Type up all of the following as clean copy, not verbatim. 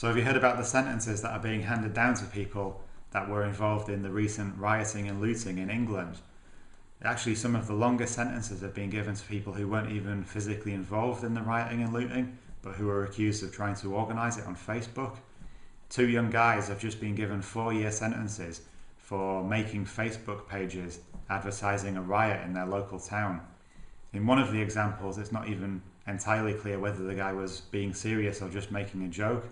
So have you heard about the sentences that are being handed down to people that were involved in the recent rioting and looting in England? Actually, some of the longest sentences have been given to people who weren't even physically involved in the rioting and looting, but who were accused of trying to organise it on Facebook. 2 young guys have just been given 4-year sentences for making Facebook pages advertising a riot in their local town. In one of the examples, it's not even entirely clear whether the guy was being serious or just making a joke.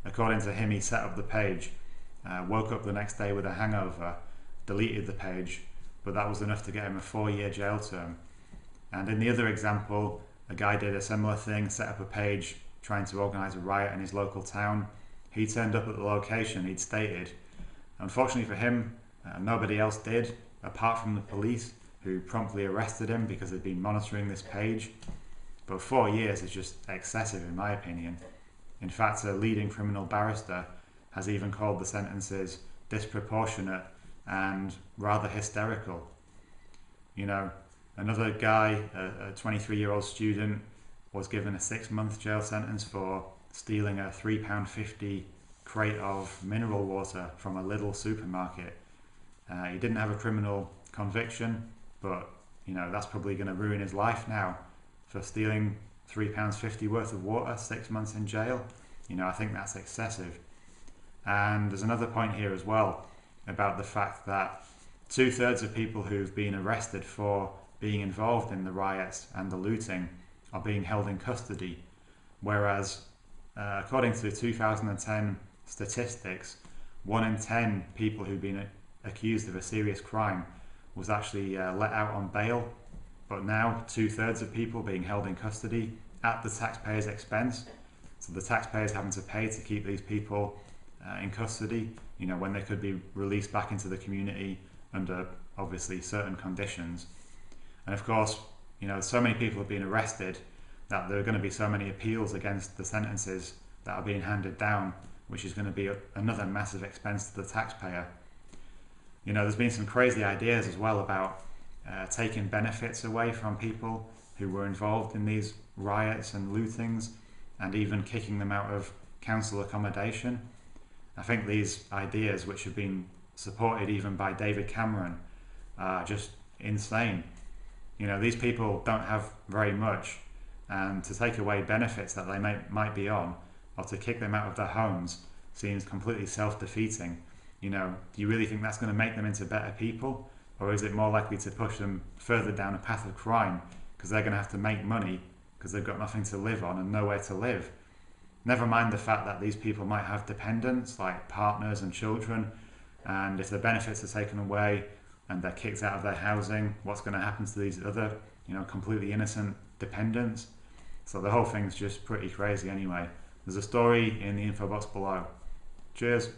According to him, he set up the page, woke up the next day with a hangover, deleted the page, but that was enough to get him a 4-year jail term. And in the other example, a guy did a similar thing, set up a page trying to organise a riot in his local town. He turned up at the location he'd stated. Unfortunately for him, nobody else did, apart from the police, who promptly arrested him because they'd been monitoring this page. But 4 years is just excessive in my opinion. In fact, a leading criminal barrister has even called the sentences disproportionate and rather hysterical. You know, another guy, a 23-year-old student, was given a 6-month jail sentence for stealing a £3.50 crate of mineral water from a Lidl supermarket. He didn't have a criminal conviction, but you know, that's probably going to ruin his life now for stealing £3.50 worth of water, 6 months in jail. You know, I think that's excessive. And there's another point here as well about the fact that 2/3 of people who've been arrested for being involved in the riots and the looting are being held in custody, whereas according to 2010 statistics, 1 in 10 people who've been accused of a serious crime was actually let out on bail. But now 2/3 of people being held in custody at the taxpayer's expense. So the taxpayers having to pay to keep these people in custody, you know, when they could be released back into the community under obviously certain conditions. And of course, you know, so many people have been arrested that there are going to be so many appeals against the sentences that are being handed down, which is going to be another massive expense to the taxpayer. You know, there's been some crazy ideas as well about taking benefits away from people who were involved in these riots and lootings, and even kicking them out of council accommodation. I think these ideas, which have been supported even by David Cameron, are just insane. You know, these people don't have very much, and to take away benefits that they might be on, or to kick them out of their homes, seems completely self-defeating. You know, do you really think that's going to make them into better people? Or is it more likely to push them further down a path of crime, because they're going to have to make money because they've got nothing to live on and nowhere to live? Never mind the fact that these people might have dependents like partners and children, and if the benefits are taken away and they're kicked out of their housing, what's going to happen to these other, you know, completely innocent dependents? So the whole thing's just pretty crazy anyway. There's a story in the info box below. Cheers.